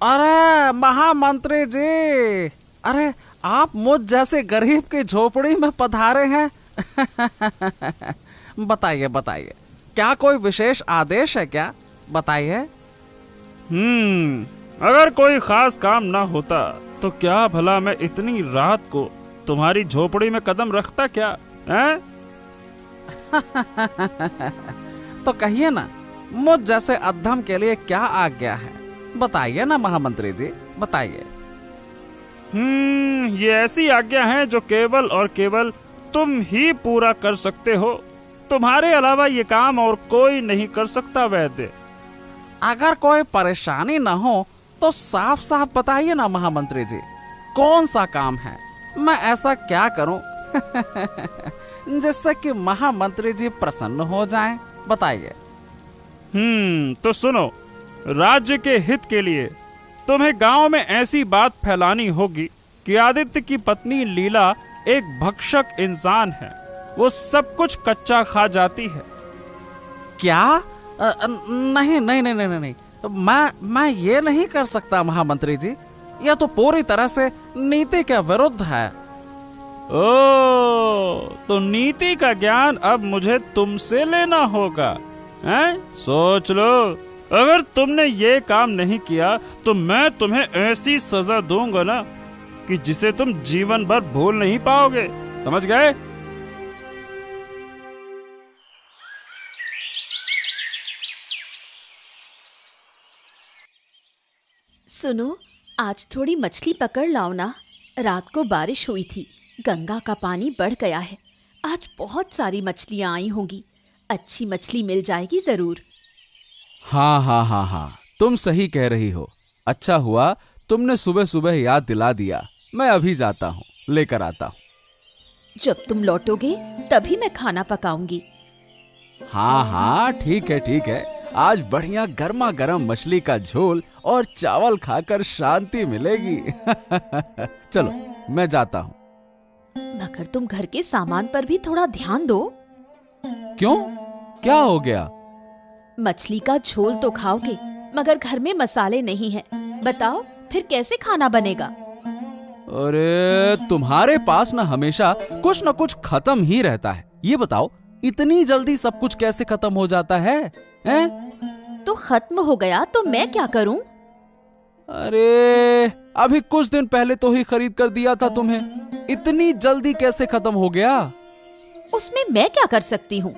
अरे महामंत्री जी, अरे आप मुझ जैसे गरीब की झोपड़ी में पधारे हैं। बताइए बताइए, क्या कोई विशेष आदेश है क्या? बताइए। अगर कोई खास काम ना होता तो क्या भला मैं इतनी रात को तुम्हारी झोपड़ी में कदम रखता क्या हैं? तो कहिए ना, मुझ जैसे अधम के लिए क्या आज्ञा है? बताइए ना महामंत्री जी, बताइए। ये ऐसी आज्ञा है जो केवल और केवल तुम ही पूरा कर सकते हो। तुम्हारे अलावा ये काम और कोई नहीं कर सकता वैद्य। अगर कोई परेशानी न हो तो साफ साफ बताइए ना महामंत्री जी, कौन सा काम है? मैं ऐसा क्या करूं जिससे कि महामंत्री जी प्रसन्न हो जाएं? बताइए। तो सुनो, राज्य के हित के लिए तुम्हें गांव में ऐसी बात फैलानी होगी कि आदित्य की पत्नी लीला एक भक्षक इंसान है। वो सब कुछ कच्चा खा जाती है। क्या? नहीं नहीं नहीं नहीं नहीं, मैं ये नहीं कर सकता महामंत्री जी। यह तो पूरी तरह से नीति के विरुद्ध है। तो नीति का ज्ञान अब मुझे तुमसे लेना होगा हैं? सोच लो, अगर तुमने ये काम नहीं किया तो मैं तुम्हें ऐसी सजा दूंगा ना कि जिसे तुम जीवन भर भूल नहीं पाओगे। समझ गए? सुनो, आज थोड़ी मछली पकड़ लाओ ना। रात को बारिश हुई थी, गंगा का पानी बढ़ गया है। आज बहुत सारी मछलियां आई होंगी। अच्छी मछली मिल जाएगी जरूर। हाँ हाँ हाँ हाँ, तुम सही कह रही हो। अच्छा हुआ तुमने सुबह सुबह याद दिला दिया। मैं अभी जाता हूँ, लेकर आता हूँ। जब तुम लौटोगे तभी मैं खाना पकाऊंगी। हाँ हाँ ठीक है ठीक है। आज बढ़िया गर्मा गर्म मछली का झोल और चावल खाकर शांति मिलेगी। चलो मैं जाता हूँ। मगर तुम घर के सामान पर भी थोड़ा ध्यान दो। क्यों? क्या हो गया? मछली का झोल तो खाओगे, मगर घर में मसाले नहीं हैं। बताओ फिर कैसे खाना बनेगा? अरे तुम्हारे पास ना हमेशा कुछ न कुछ खत्म ही रहता है। ये बताओ, इतनी जल्दी सब कुछ कैसे खत्म हो जाता है? हैं? तो खत्म हो गया तो मैं क्या करूं? अरे अभी कुछ दिन पहले तो ही खरीद कर दिया था तुम्हें। इतनी जल्दी कैसे खत्म हो गया? उसमें मैं क्या कर सकती हूँ?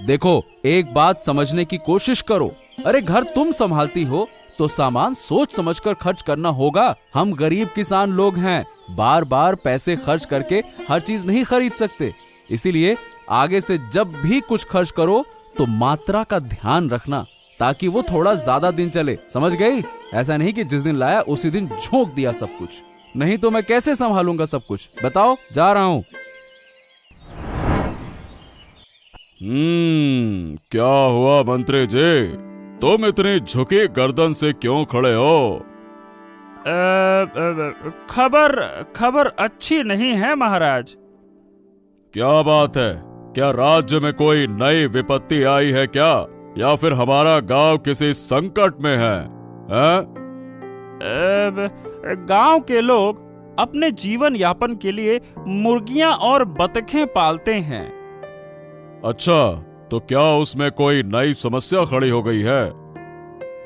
देखो, एक बात समझने की कोशिश करो। अरे घर तुम संभालती हो तो सामान सोच समझकर खर्च करना होगा। हम गरीब किसान लोग हैं, बार बार पैसे खर्च करके हर चीज नहीं खरीद सकते। इसीलिए आगे से जब भी कुछ खर्च करो तो मात्रा का ध्यान रखना, ताकि वो थोड़ा ज्यादा दिन चले। समझ गई? ऐसा नहीं कि जिस दिन लाया उसी दिन झोंक दिया सब कुछ। नहीं तो मैं कैसे संभालूंगा सब कुछ? बताओ, जा रहा हूं। क्या हुआ मंत्री जी? तुम इतनी झुकी गर्दन से क्यों खड़े हो? खबर अच्छी नहीं है महाराज। क्या बात है? क्या राज्य में कोई नई विपत्ति आई है क्या, या फिर हमारा गांव किसी संकट में है? गांव के लोग अपने जीवन यापन के लिए मुर्गियां और बतखें पालते हैं। अच्छा, तो क्या उसमें कोई नई समस्या खड़ी हो गई है?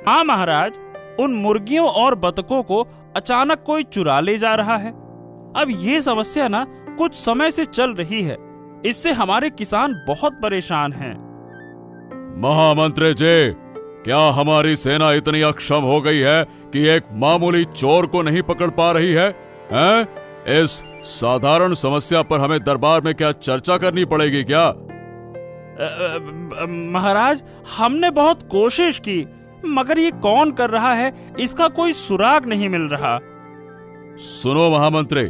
हाँ महाराज, उन मुर्गियों और बतखों को अचानक कोई चुरा ले जा रहा है। अब ये समस्या ना कुछ समय से चल रही है। इससे हमारे किसान बहुत परेशान हैं। महामंत्री जी, क्या हमारी सेना इतनी अक्षम हो गई है कि एक मामूली चोर को नहीं पकड़ पा रही है? इस साधारण समस्या पर हमें दरबार में क्या चर्चा करनी पड़ेगी क्या? महाराज, हमने बहुत कोशिश की, मगर ये कौन कर रहा है इसका कोई सुराग नहीं मिल रहा। सुनो महामंत्री,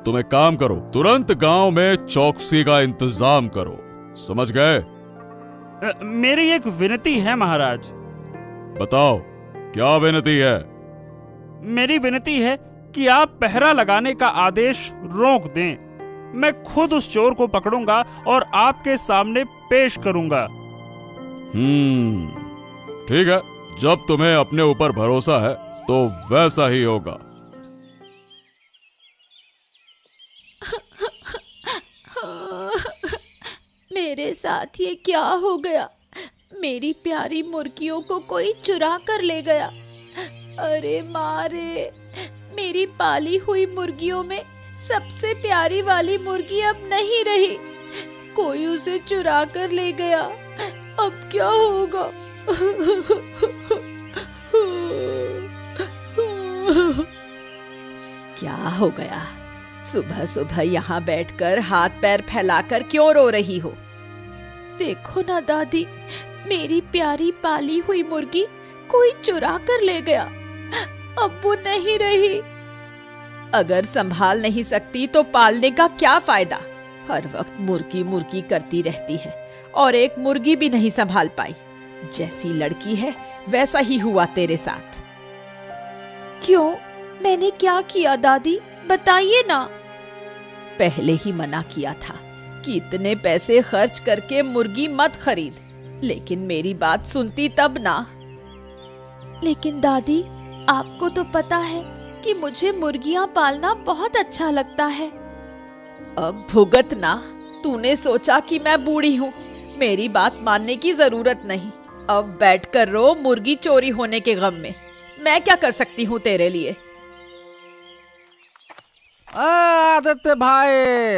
तुम एक काम करो, तुरंत गांव में चौकसी का इंतजाम करो। समझ गए? मेरी एक विनती है महाराज। बताओ, क्या विनती है? मेरी विनती है कि आप पहरा लगाने का आदेश रोक दें। मैं खुद उस चोर को पकड़ूंगा और आपके सामने पेश करूंगा। ठीक है, जब तुम्हें अपने ऊपर भरोसा है तो वैसा ही होगा। मेरे साथ ये क्या हो गया? मेरी प्यारी मुर्गियों को कोई चुरा कर ले गया। अरे मारे, मेरी पाली हुई मुर्गियों में सबसे प्यारी वाली मुर्गी अब नहीं रही। कोई उसे चुरा कर ले गया। अब क्या होगा? क्या हो गया? सुबह सुबह यहाँ बैठकर हाथ पैर फैलाकर क्यों रो रही हो? देखो ना दादी, मेरी प्यारी पाली हुई मुर्गी कोई चुरा कर ले गया। अब वो नहीं रही। अगर संभाल नहीं सकती तो पालने का क्या फायदा? हर वक्त मुर्गी मुर्गी करती रहती है और एक मुर्गी भी नहीं संभाल पाई। जैसी लड़की है वैसा ही हुआ तेरे साथ। क्यों? मैंने क्या किया दादी? बताइए ना। पहले ही मना किया था कि इतने पैसे खर्च करके मुर्गी मत खरीद, लेकिन मेरी बात सुनती तब ना। लेकिन दादी, आपको तो पता है कि मुझे मुर्गियां पालना बहुत अच्छा लगता है। अब भुगत ना। तूने सोचा कि मैं बूढ़ी हूँ, मेरी बात मानने की जरूरत नहीं। अब बैठकर रो मुर्गी चोरी होने के गम में। मैं क्या कर सकती हूँ तेरे लिए? आदित्य भाई,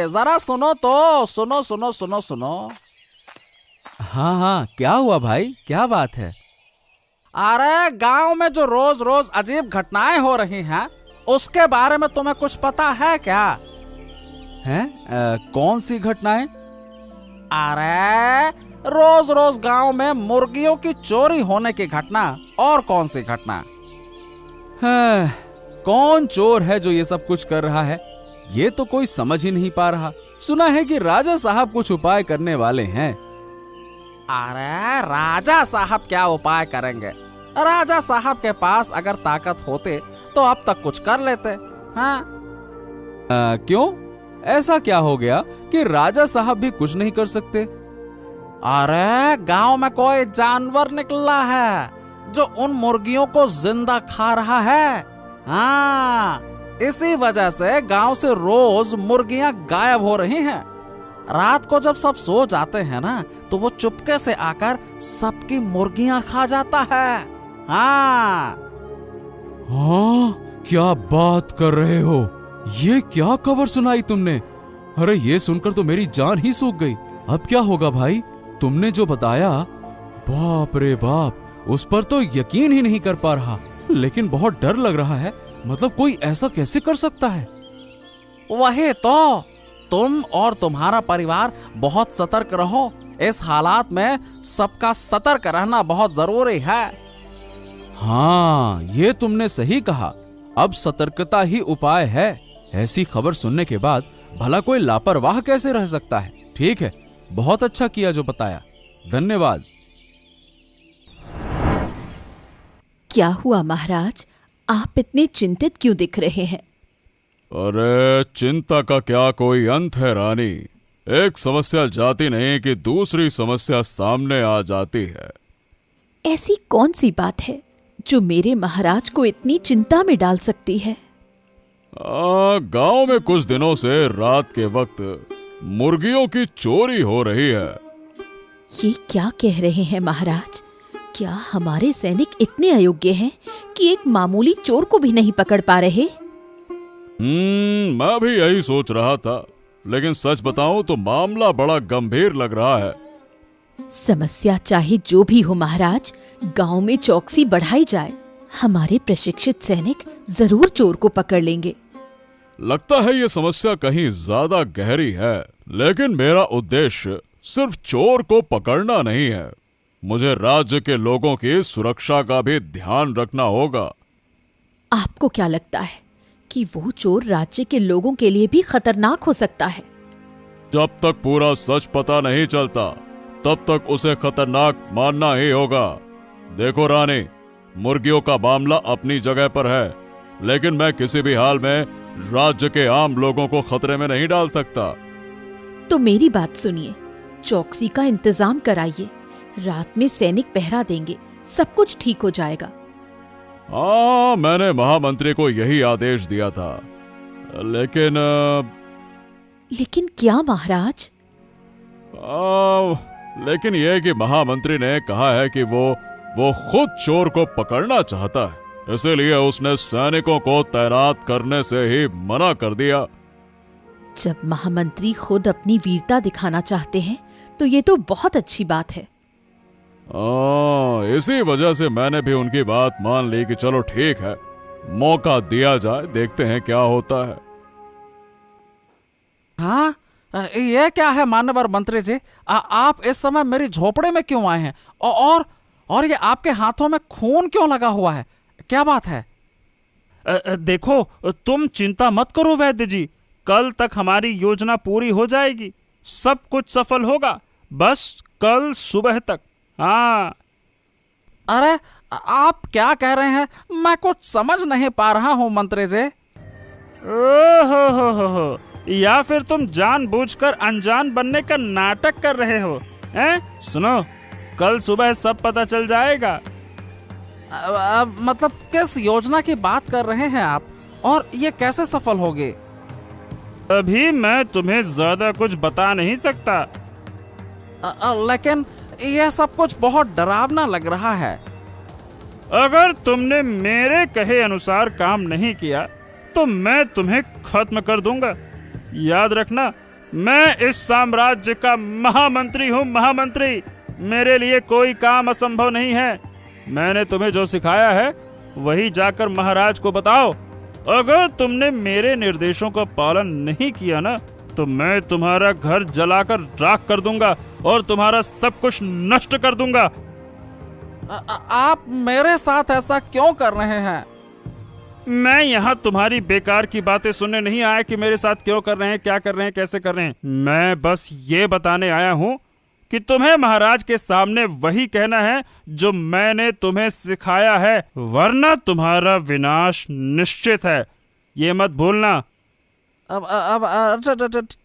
जरा सुनो तो, सुनो सुनो सुनो सुनो। हाँ हाँ, क्या हुआ भाई? क्या बात है? अरे गांव में जो रोज रोज अजीब घटनाएं हो रही हैं, उसके बारे में तुम्हें कुछ पता है क्या? हैं? कौन सी घटनाएं? अरे रोज रोज गांव में मुर्गियों की चोरी होने की घटना। और कौन सी घटना? कौन चोर है जो ये सब कुछ कर रहा है? ये तो कोई समझ ही नहीं पा रहा। सुना है कि राजा साहब कुछ उपाय करने वाले हैं। अरे राजा साहब क्या उपाय करेंगे? राजा साहब के पास अगर ताकत होते तो अब तक कुछ कर लेते। हाँ? क्यों? ऐसा क्या हो गया कि राजा साहब भी कुछ नहीं कर सकते? अरे गांव में कोई जानवर निकला है जो उन मुर्गियों को जिंदा खा रहा है। हाँ, इसी वजह से गांव से रोज मुर्गियां गायब हो रही हैं। रात को जब सब सो जाते हैं ना, तो वो चुपके से आकर सबकी मुर्गियां खा जाता है। हाँ, क्या बात कर रहे हो? ये क्या खबर सुनाई तुमने? अरे ये सुनकर तो मेरी जान ही सूख गई। अब क्या होगा भाई? तुमने जो बताया, बाप रे बाप, उस पर तो यकीन ही नहीं कर पा रहा। लेकिन बहुत डर लग रहा है। मतलब कोई ऐसा कैसे कर सकता है? वही तो, तुम और तुम्हारा परिवार बहुत सतर्क रहो। इस हालात में सबका सतर्क रहना बहुत जरूरी है। हाँ, ये तुमने सही कहा। अब सतर्कता ही उपाय है। ऐसी खबर सुनने के बाद भला कोई लापरवाह कैसे रह सकता है? ठीक है, बहुत अच्छा किया जो बताया। धन्यवाद। क्या हुआ महाराज? आप इतने चिंतित क्यों दिख रहे हैं? अरे चिंता का क्या कोई अंत है रानी। एक समस्या जाती नहीं कि दूसरी समस्या सामने आ जाती है। ऐसी कौन सी बात है जो मेरे महाराज को इतनी चिंता में डाल सकती है? गांव में कुछ दिनों से रात के वक्त मुर्गियों की चोरी हो रही है। ये क्या कह रहे हैं महाराज? क्या हमारे सैनिक इतने अयोग्य हैं कि एक मामूली चोर को भी नहीं पकड़ पा रहे? मैं भी यही सोच रहा था, लेकिन सच बताऊं तो मामला बड़ा गंभीर लग रहा है। समस्या चाहे जो भी हो महाराज, गांव में चौकसी बढ़ाई जाए। हमारे प्रशिक्षित सैनिक जरूर चोर को पकड़ लेंगे। लगता है ये समस्या कहीं ज्यादा गहरी है, लेकिन मेरा उद्देश्य सिर्फ चोर को पकड़ना नहीं है। मुझे राज्य के लोगों की सुरक्षा का भी ध्यान रखना होगा। आपको क्या लगता है कि वो चोर राज्य के लोगों के लिए भी खतरनाक हो सकता है? जब तक पूरा सच पता नहीं चलता, तब तक उसे खतरनाक मानना ही होगा। देखो रानी, मुर्गियों का मामला अपनी जगह पर है, लेकिन मैं किसी भी हाल में राज्य के आम लोगों को खतरे में नहीं डाल सकता। तो मेरी बात सुनिए, चौकसी का इंतजाम कराइए। रात में सैनिक पहरा देंगे, सब कुछ ठीक हो जाएगा। हाँ, मैंने महामंत्री को यही आदेश दिया था, लेकिन लेकिन क्या महाराज? लेकिन यह कि महामंत्री ने कहा है कि वो खुद चोर को पकड़ना चाहता है, इसीलिए उसने सैनिकों को तैनात करने से ही मना कर दिया। जब महामंत्री खुद अपनी वीरता दिखाना चाहते हैं तो ये तो बहुत अच्छी बात है। इसी वजह से मैंने भी उनकी बात मान ली कि चलो ठीक है, मौका दिया जाए, देखते हैं क्या होता है। हाँ, ये क्या है मानवर मंत्री जी? आप इस समय मेरी झोपड़े में क्यों आए हैं? और ये आपके हाथों में खून क्यों लगा हुआ है? क्या बात है? देखो, तुम चिंता मत करो वैद्य जी, कल तक हमारी योजना पूरी हो जाएगी, सब कुछ सफल होगा, बस कल सुबह तक। हाँ। अरे आप क्या कह रहे हैं? मैं कुछ समझ नहीं पा रहा हूँ मंत्री जी। हो, या फिर तुम जानबूझकर अनजान बनने का नाटक कर रहे हो? हैं? सुनो, कल सुबह सब पता चल जाएगा। मतलब किस योजना की बात कर रहे हैं आप, और ये कैसे सफल होगी? अभी मैं तुम्हें ज्यादा कुछ बता नहीं सकता। लेकिन यह सब कुछ बहुत डरावना लग रहा है। अगर तुमने मेरे कहे अनुसार काम नहीं किया तो मैं तुम्हें खत्म कर दूंगा। याद रखना, मैं इस साम्राज्य का महामंत्री हूँ, महामंत्री। मेरे लिए कोई काम असंभव नहीं है। मैंने तुम्हें जो सिखाया है वही जाकर महाराज को बताओ। अगर तुमने मेरे निर्देशों का पालन नहीं किया ना, तो मैं तुम्हारा घर जलाकर राख कर दूंगा और तुम्हारा सब कुछ नष्ट कर दूंगा। आप मेरे साथ ऐसा क्यों कर रहे हैं? मैं यहाँ तुम्हारी बेकार की बातें सुनने नहीं आया कि मेरे साथ क्यों कर रहे हैं, क्या कर रहे हैं, कैसे कर रहे हैं। मैं बस ये बताने आया हूँ कि तुम्हें महाराज के सामने वही कहना है जो मैंने तुम्हें सिखाया है, वरना तुम्हारा विनाश निश्चित है, ये मत भूलना। अब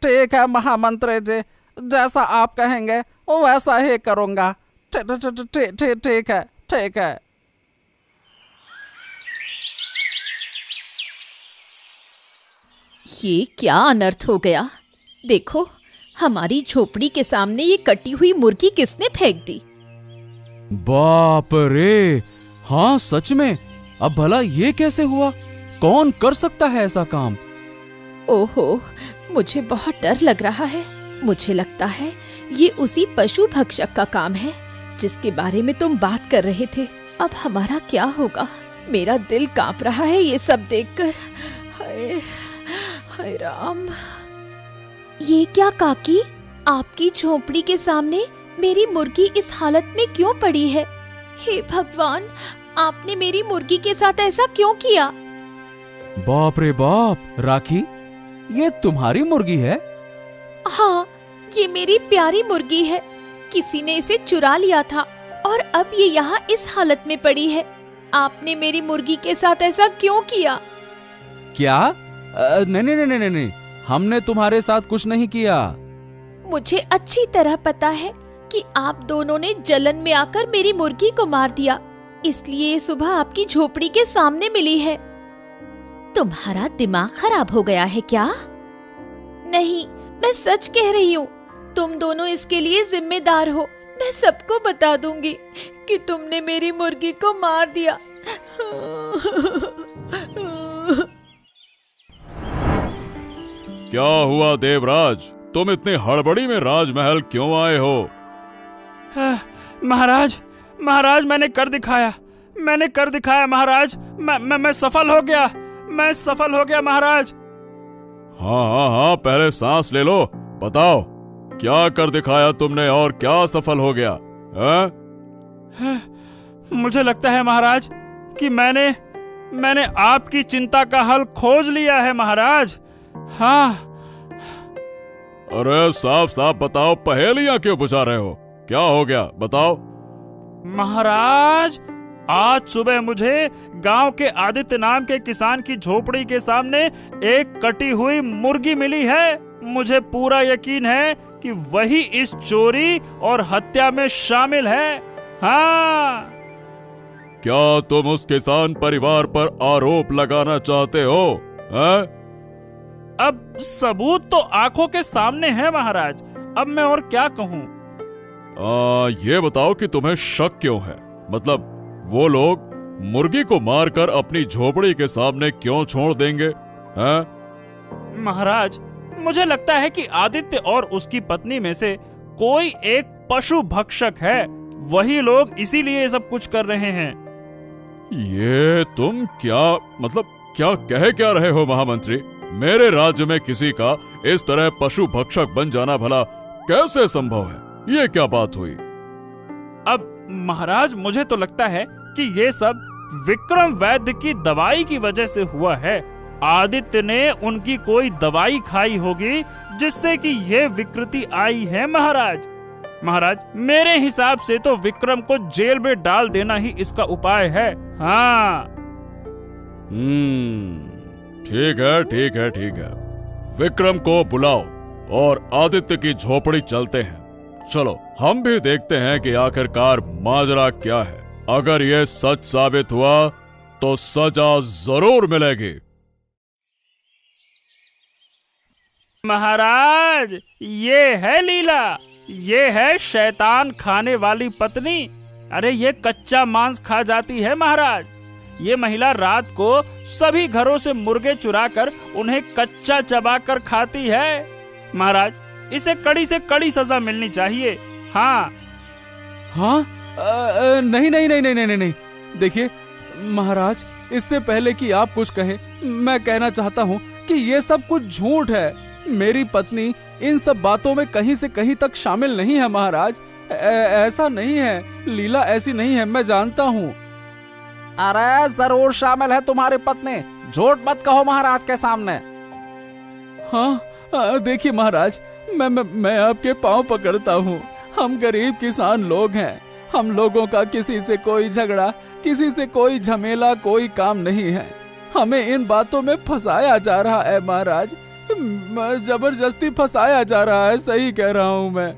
ठीक है महामंत्री जी, जैसा आप कहेंगे वैसा ही करूँगा। ठीक है, ठीक है। ये क्या अनर्थ हो गया? देखो, हमारी झोपड़ी के सामने ये कटी हुई मुर्गी किसने फेंक दी? बाप रे, हाँ सच में। अब भला ये कैसे हुआ? कौन कर सकता है ऐसा काम? ओहो, मुझे बहुत डर लग रहा है। मुझे लगता है ये उसी पशु भक्षक का काम है जिसके बारे में तुम बात कर रहे थे। अब हमारा क्या होगा? मेरा दिल कांप रहा है ये सब देखकर। हाय हाय राम। ये क्या काकी, आपकी झोपड़ी के सामने मेरी मुर्गी इस हालत में क्यों पड़ी है? हे भगवान, आपने मेरी मुर्गी के साथ ऐसा क्यों किया? बाप रे बाप, राखी, ये तुम्हारी मुर्गी है? हाँ, ये मेरी प्यारी मुर्गी है। किसी ने इसे चुरा लिया था और अब ये यहाँ इस हालत में पड़ी है। आपने मेरी मुर्गी के साथ ऐसा क्यों किया? क्या? नहीं, हमने तुम्हारे साथ कुछ नहीं किया। मुझे अच्छी तरह पता है कि आप दोनों ने जलन में आकर मेरी मुर्गी को मार दिया, इसलिए ये सुबह आपकी झोपड़ी के सामने मिली है। तुम्हारा दिमाग खराब हो गया है क्या? नहीं, मैं सच कह रही हूँ। तुम दोनों इसके लिए जिम्मेदार हो। मैं सबको बता दूंगी कि तुमने मेरी मुर्गी को मार दिया। क्या हुआ देवराज, तुम इतनी हड़बड़ी में राजमहल क्यों आए हो? महाराज, मैंने कर दिखाया महाराज। मैं सफल हो गया महाराज। हाँ, पहले सांस ले लो। बताओ, क्या कर दिखाया तुमने और क्या सफल हो गया? मुझे लगता है महाराज कि मैंने आपकी चिंता का हल खोज लिया है महाराज। हाँ। अरे साफ साफ बताओ, पहेलियां क्यों बुझा रहे हो? क्या हो गया, बताओ। महाराज, आज सुबह मुझे गांव के आदित्य नाम के किसान की झोपड़ी के सामने एक कटी हुई मुर्गी मिली है। मुझे पूरा यकीन है कि वही इस चोरी और हत्या में शामिल है। हाँ। क्या तुम उस किसान परिवार पर आरोप लगाना चाहते हो? हैं? अब सबूत तो आंखों के सामने है महाराज, अब मैं और क्या कहूँ। ये बताओ कि तुम्हें शक क्यों है? मतलब वो लोग मुर्गी को मारकर अपनी झोपड़ी के सामने क्यों छोड़ देंगे? हैं? महाराज, मुझे लगता है कि आदित्य और उसकी पत्नी में से कोई एक पशु भक्षक है, वही लोग इसीलिए ये सब कुछ कर रहे हैं। ये तुम क्या कह रहे हो महामंत्री? मेरे राज्य में किसी का इस तरह पशु भक्षक बन जाना भला कैसे संभव है? ये क्या बात हुई? अब महाराज, मुझे तो लगता है कि ये सब विक्रम वैद्य की दवाई की वजह से हुआ है। आदित्य ने उनकी कोई दवाई खाई होगी जिससे कि ये विकृति आई है महाराज। महाराज, मेरे हिसाब से तो विक्रम को जेल में डाल देना ही इसका उपाय है। हाँ। ठीक है। विक्रम को बुलाओ और आदित्य की झोपड़ी चलते हैं। चलो, हम भी देखते हैं कि आखिरकार माजरा क्या है। अगर यह सच साबित हुआ तो सजा जरूर मिलेगी। महाराज, ये है लीला, ये है शैतान खाने वाली पत्नी। अरे ये कच्चा मांस खा जाती है महाराज। ये महिला रात को सभी घरों से मुर्गे चुराकर उन्हें कच्चा चबाकर खाती है। महाराज, इसे कड़ी से कड़ी सजा मिलनी चाहिए। हाँ। नहीं। देखिए महाराज, इससे पहले कि आप कुछ कहें, मैं कहना चाहता हूँ कि ये सब कुछ झूठ है। मेरी पत्नी इन सब बातों में कहीं से कहीं तक शामिल नहीं है महाराज। ऐसा नहीं है, लीला ऐसी नहीं है, मैं जानता हूँ। अरे जरूर शामिल है तुम्हारी पत्नी, झूठ मत कहो महाराज के सामने। हाँ, देखिए महाराज, मैं आपके पांव पकड़ता हूँ। हम गरीब किसान लोग हैं। हम लोगों का किसी से कोई झगड़ा, किसी से कोई झमेला, कोई काम नहीं है। हमें इन बातों में फंसाया जा रहा है महाराज, जबरदस्ती फंसाया जा रहा है। सही कह रहा हूँ मैं।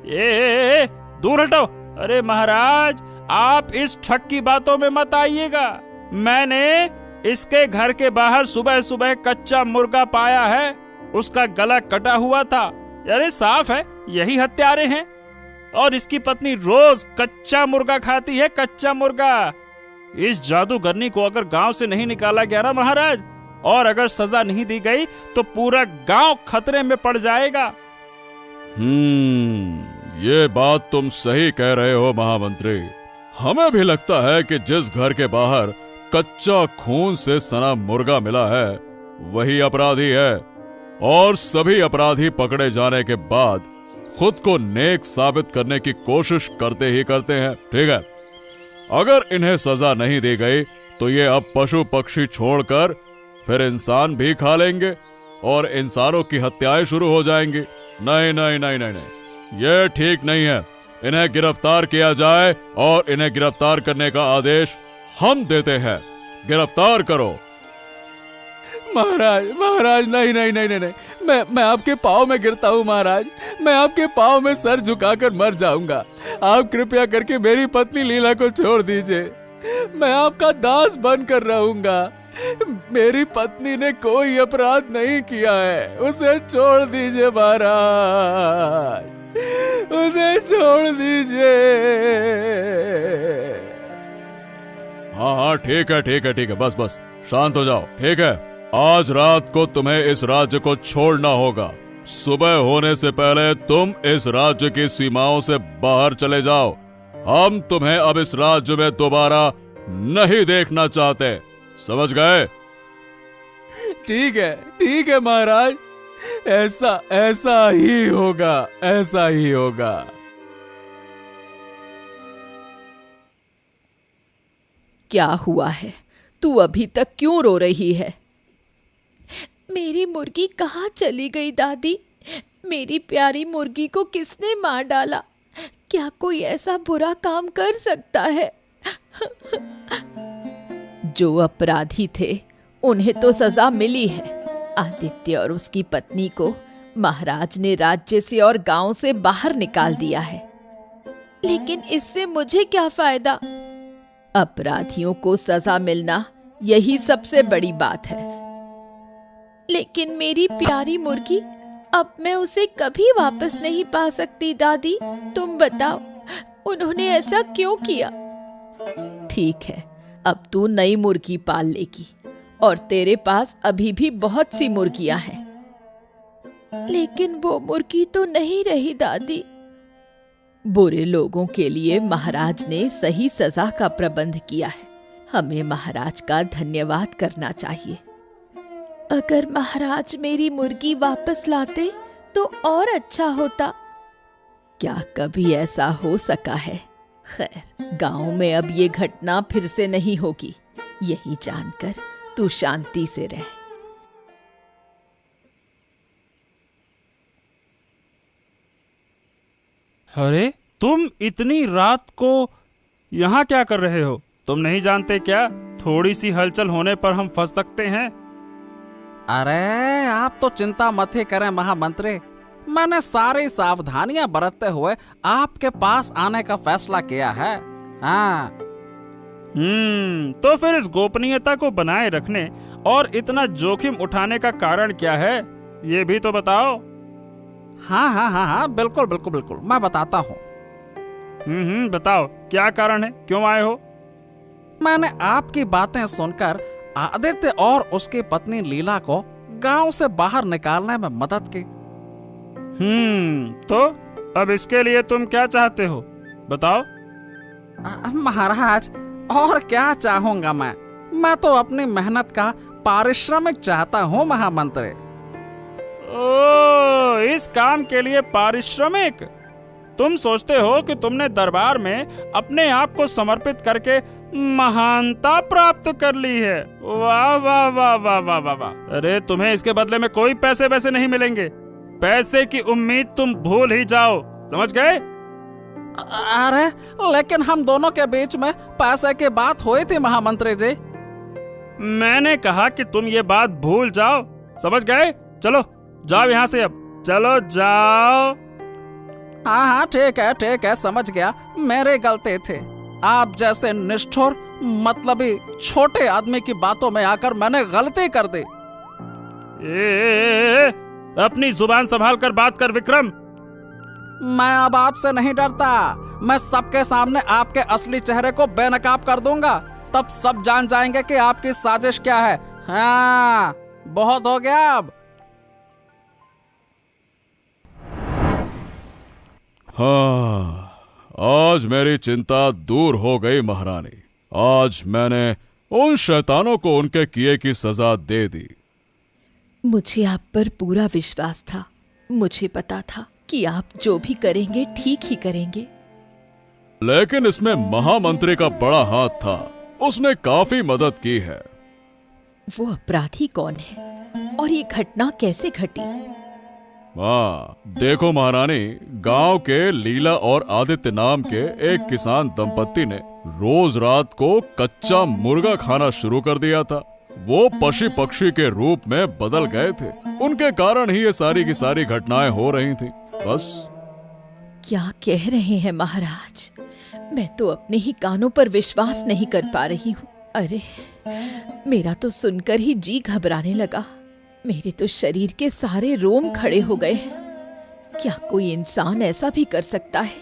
ये दूर हटो। अरे महाराज, आप इस ठग की बातों में मत आइएगा। मैंने इसके घर के बाहर सुबह सुबह कच्चा मुर्गा पाया है, उसका गला कटा हुआ था। अरे साफ है यही हत्यारे हैं। और इसकी पत्नी रोज कच्चा मुर्गा खाती है, कच्चा मुर्गा। इस जादूगरनी को अगर गांव से नहीं निकाला गया ना महाराज, और अगर सजा नहीं दी गई तो पूरा गांव खतरे में पड़ जाएगा। ये बात तुम सही कह रहे हो महामंत्री। हमें भी लगता है कि जिस घर के बाहर कच्चा खून से सना मुर्गा मिला है वही अपराधी है, और सभी अपराधी पकड़े जाने के बाद खुद को नेक साबित करने की कोशिश करते ही करते हैं। ठीक है, अगर इन्हें सजा नहीं दी गई तो ये अब पशु पक्षी छोड़कर फिर इंसान भी खा लेंगे और इंसानों की हत्याएं शुरू हो जाएंगी। नहीं, ये ठीक नहीं है। इन्हें गिरफ्तार किया जाए और इन्हें गिरफ्तार करने का आदेश हम देते हैं। गिरफ्तार करो। महाराज, नहीं। मैं आपके पाँव में गिरता हूँ महाराज। मैं आपके पाँव में सर झुकाकर मर जाऊंगा। आप कृपया करके मेरी पत्नी लीला को छोड़ दीजिए। मैं आपका दास बनकर रहूंगा। मेरी पत्नी ने कोई अपराध नहीं किया है, उसे छोड़ दीजिए महाराज, उसे छोड़ दीजिए। हाँ, ठीक है, बस शांत हो जाओ। ठीक है, आज रात को तुम्हें इस राज्य को छोड़ना होगा। सुबह होने से पहले तुम इस राज्य की सीमाओं से बाहर चले जाओ। हम तुम्हें अब इस राज्य में दोबारा नहीं देखना चाहते, समझ गए? ठीक है महाराज, ऐसा ही होगा। क्या हुआ है? तू अभी तक क्यों रो रही है? मेरी मुर्गी कहाँ चली गई दादी? मेरी प्यारी मुर्गी को किसने मार डाला? क्या कोई ऐसा बुरा काम कर सकता है? जो अपराधी थे उन्हें तो सजा मिली है। आदित्य और उसकी पत्नी को महाराज ने राज्य से और गांव से बाहर निकाल दिया है। लेकिन इससे मुझे क्या फायदा? अपराधियों को सजा मिलना यही सबसे बड़ी बात है। लेकिन मेरी प्यारी मुर्गी, अब मैं उसे कभी वापस नहीं पा सकती। दादी, तुम बताओ, उन्होंने ऐसा क्यों किया? ठीक है, अब तू नई मुर्गी पाल लेगी और तेरे पास अभी भी बहुत सी मुर्गियां हैं। लेकिन वो मुर्गी तो नहीं रही दादी। बुरे लोगों के लिए महाराज ने सही सजा का प्रबंध किया है। हमें महाराज का धन्यवाद करना चाहिए। अगर महाराज मेरी मुर्गी वापस लाते तो और अच्छा होता। क्या कभी ऐसा हो सका है? खैर, गांव में अब ये घटना फिर से नहीं होगी, यही जानकर तू शांति से रह। अरे, तुम इतनी रात को यहाँ क्या कर रहे हो? तुम नहीं जानते क्या, थोड़ी सी हलचल होने पर हम फंस सकते हैं। अरे आप तो चिंता मत ही करें महामंत्री, मैंने सारी सावधानियां बरतते हुए आपके पास आने का फैसला किया है। हाँ। तो फिर इस गोपनीयता को बनाए रखने और इतना जोखिम उठाने का कारण क्या है, ये भी तो बताओ। हाँ, बिल्कुल बिल्कुल बिल्कुल, मैं बताता हूँ। बताओ, क्या कारण है, क्यों आए हो? मैंने आपकी बातें सुनकर आदित्य और उसकी पत्नी लीला को गांव से बाहर निकालने में मदद की। तो अब इसके लिए तुम क्या चाहते हो, बताओ। महाराज, और क्या चाहूंगा मैं तो अपनी मेहनत का पारिश्रमिक चाहता हूँ महामंत्री। ओ, इस काम के लिए पारिश्रमिक? तुम सोचते हो कि तुमने दरबार में अपने आप को समर्पित करके महानता प्राप्त कर ली है। वाह वाह वाह वाह वाह वाह वाह। अरे, तुम्हें इसके बदले में कोई पैसे वैसे नहीं मिलेंगे। पैसे की उम्मीद तुम भूल ही जाओ, समझ गए? अरे, लेकिन हम दोनों के बीच में पैसे की बात हुई थी महामंत्री जी। मैंने कहा कि तुम ये बात भूल जाओ, समझ गए? चलो जाओ यहाँ से, अब चलो जाओ। हाँ, ठीक है, समझ गया, मेरे गलती थे। आप जैसे निष्ठुर मतलबी छोटे आदमी की बातों में आकर मैंने गलती कर दी। अपनी जुबान संभाल कर बात कर विक्रम। मैं अब आपसे नहीं डरता। मैं सबके सामने आपके असली चेहरे को बेनकाब कर दूंगा, तब सब जान जाएंगे कि आपकी साजिश क्या है। हाँ, बहुत हो गया अब। हाँ, आज मेरी चिंता दूर हो गई महारानी। आज मैंने उन शैतानों को उनके किए की सजा दे दी। मुझे आप पर पूरा विश्वास था। मुझे पता था कि आप जो भी करेंगे ठीक ही करेंगे। लेकिन इसमें महामंत्री का बड़ा हाथ था, उसने काफी मदद की है। वो अपराधी कौन है और ये घटना कैसे घटी? हाँ, देखो महारानी, गांव के लीला और आदित्य नाम के एक किसान दंपत्ति ने रोज रात को कच्चा मुर्गा खाना शुरू कर दिया था। वो पशु पक्षी के रूप में बदल गए थे। उनके कारण ही ये सारी की सारी घटनाएं हो रही थी। बस। क्या कह रहे हैं महाराज? मैं तो अपने ही कानों पर विश्वास नहीं कर पा रही हूँ। अरे, मेरा तो सुनकर ही जी घबराने लगा। मेरे तो शरीर के सारे रोम खड़े हो गए हैं। क्या कोई इंसान ऐसा भी कर सकता है?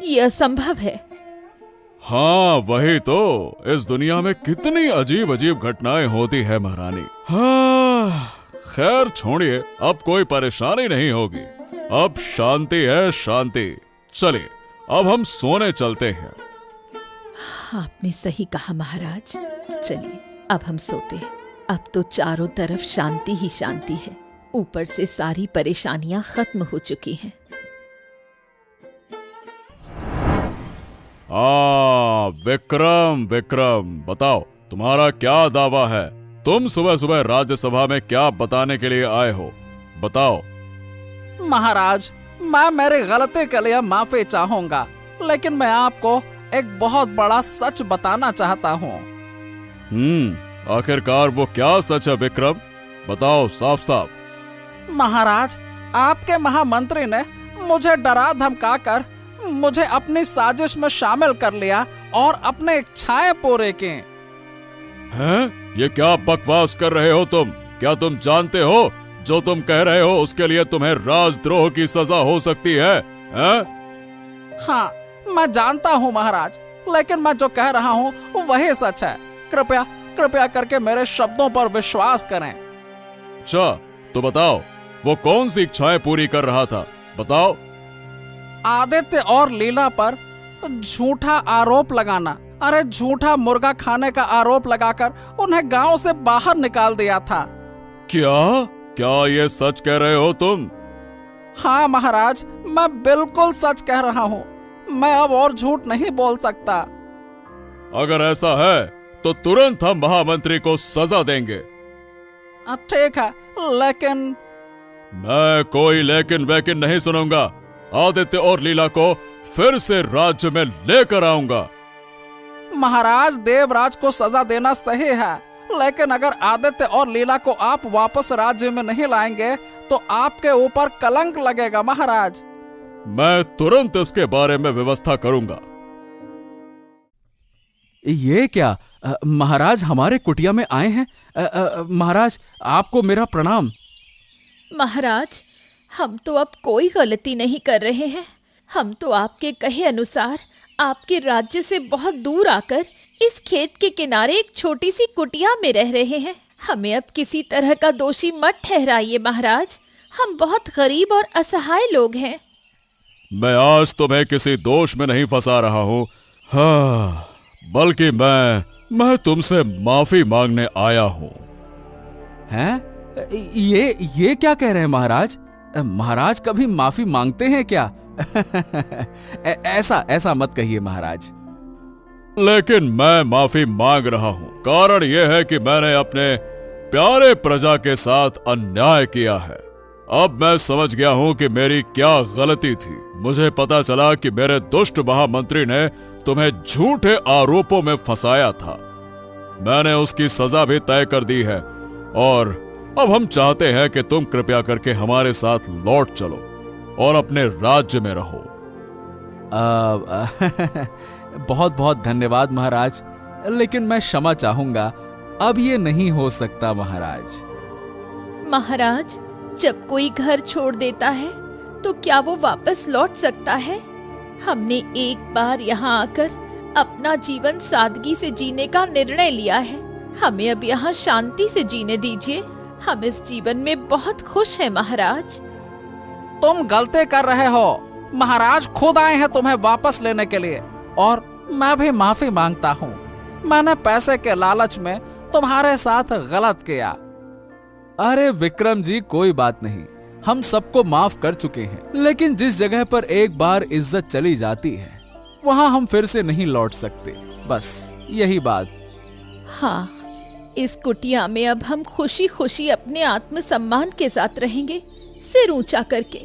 ये असंभव है। हाँ, वही तो। इस दुनिया में कितनी अजीब अजीब घटनाएं होती है महारानी। हाँ, खैर छोड़िए, अब कोई परेशानी नहीं होगी। अब शांति है, शांति। चलिए, अब हम सोने चलते हैं। आपने सही कहा महाराज। चलिए, अब हम सोते हैं। अब तो चारों तरफ शांति ही शांति है। ऊपर से सारी परेशानियां खत्म हो चुकी हैं। विक्रम, बताओ, तुम्हारा क्या दावा है? तुम सुबह सुबह राज्यसभा में क्या बताने के लिए आए हो? बताओ। महाराज, मैं मेरी गलती के लिए माफी चाहूंगा, लेकिन मैं आपको एक बहुत बड़ा सच बताना चाहता हूँ। आखिरकार वो क्या सच है विक्रम? बताओ साफ साफ। महाराज, आपके महामंत्री ने मुझे डरा धमकाकर मुझे अपनी साजिश में शामिल कर लिया और अपने इच्छाएं पूरे की। हैं? ये क्या बकवास कर रहे हो तुम? क्या तुम जानते हो जो तुम कह रहे हो उसके लिए तुम्हें राजद्रोह की सजा हो सकती है? हैं? हाँ, मैं जानता हूँ महाराज, लेकिन मैं जो कह रहा हूँ वही सच है। कृपया कृपया करके मेरे शब्दों पर विश्वास करें। अच्छा, तो बताओ वो कौन सी इच्छाएं पूरी कर रहा था? बताओ। आदित्य और लीला पर झूठा आरोप लगाना, अरे झूठा मुर्गा खाने का आरोप लगाकर उन्हें गांव से बाहर निकाल दिया था। क्या क्या ये सच कह रहे हो तुम? हाँ महाराज, मैं बिल्कुल सच कह रहा हूँ। मैं अब और झूठ नहीं बोल सकता। अगर ऐसा है तो तुरंत हम महामंत्री को सजा देंगे। ठीक है, लेकिन मैं कोई लेकिन वैकिन नहीं सुनूंगा। आदित्य और लीला को फिर से राज्य में लेकर आऊंगा। महाराज, देवराज को सजा देना सही है, लेकिन अगर आदित्य और लीला को आप वापस राज्य में नहीं लाएंगे तो आपके ऊपर कलंक लगेगा महाराज। मैं तुरंत इसके बारे में व्यवस्था करूंगा। ये क्या? महाराज हमारे कुटिया में आए हैं। महाराज, आपको मेरा प्रणाम। महाराज, हम तो अब कोई गलती नहीं कर रहे हैं। हम तो आपके कहे अनुसार आपके राज्य से बहुत दूर आकर इस खेत के किनारे एक छोटी सी कुटिया में रह रहे हैं। हमें अब किसी तरह का दोषी मत ठहराइए महाराज। हम बहुत गरीब और असहाय लोग हैं। मैं आज तुम्हें किसी दोष में नहीं फंसा रहा हूँ, हाँ, बल्कि मैं तुमसे माफी मांगने आया हूँ। हैं? ये क्या कह रहे हैं महाराज? महाराज कभी माफी मांगते हैं क्या? ऐसा मत कहिए महाराज। लेकिन मैं माफी मांग रहा हूँ। कारण यह है कि मैंने अपने प्यारे प्रजा के साथ अन्याय किया है। अब मैं समझ गया हूँ कि मेरी क्या गलती थी। मुझे पता चला कि मेरे दुष्ट महामंत्री ने तुम्हें झूठे आरोपों में फंसाया था। मैंने उसकी सजा भी तय कर दी है और अब हम चाहते हैं कि तुम कृपया करके हमारे साथ लौट चलो और अपने राज्य में रहो। बहुत बहुत धन्यवाद महाराज, लेकिन मैं क्षमा चाहूंगा। अब ये नहीं हो सकता महाराज। महाराज, जब कोई घर छोड़ देता है तो क्या वो वापस लौट सकता है? हमने एक बार यहाँ आकर अपना जीवन सादगी से जीने का निर्णय लिया है। हमें अब यहाँ शांति से जीने दीजिए। हम इस जीवन में बहुत खुश हैं महाराज। तुम गलती कर रहे हो। महाराज खुद आए हैं तुम्हें वापस लेने के लिए, और मैं भी माफी मांगता हूँ। मैंने पैसे के लालच में तुम्हारे साथ गलत किया। अरे विक्रम जी, कोई बात नहीं, हम सबको माफ कर चुके हैं। लेकिन जिस जगह पर एक बार इज्जत चली जाती है वहां हम फिर से नहीं लौट सकते, बस यही बात। हाँ, इस कुटिया में अब हम खुशी खुशी अपने आत्मसम्मान के साथ रहेंगे, सिर ऊंचा करके।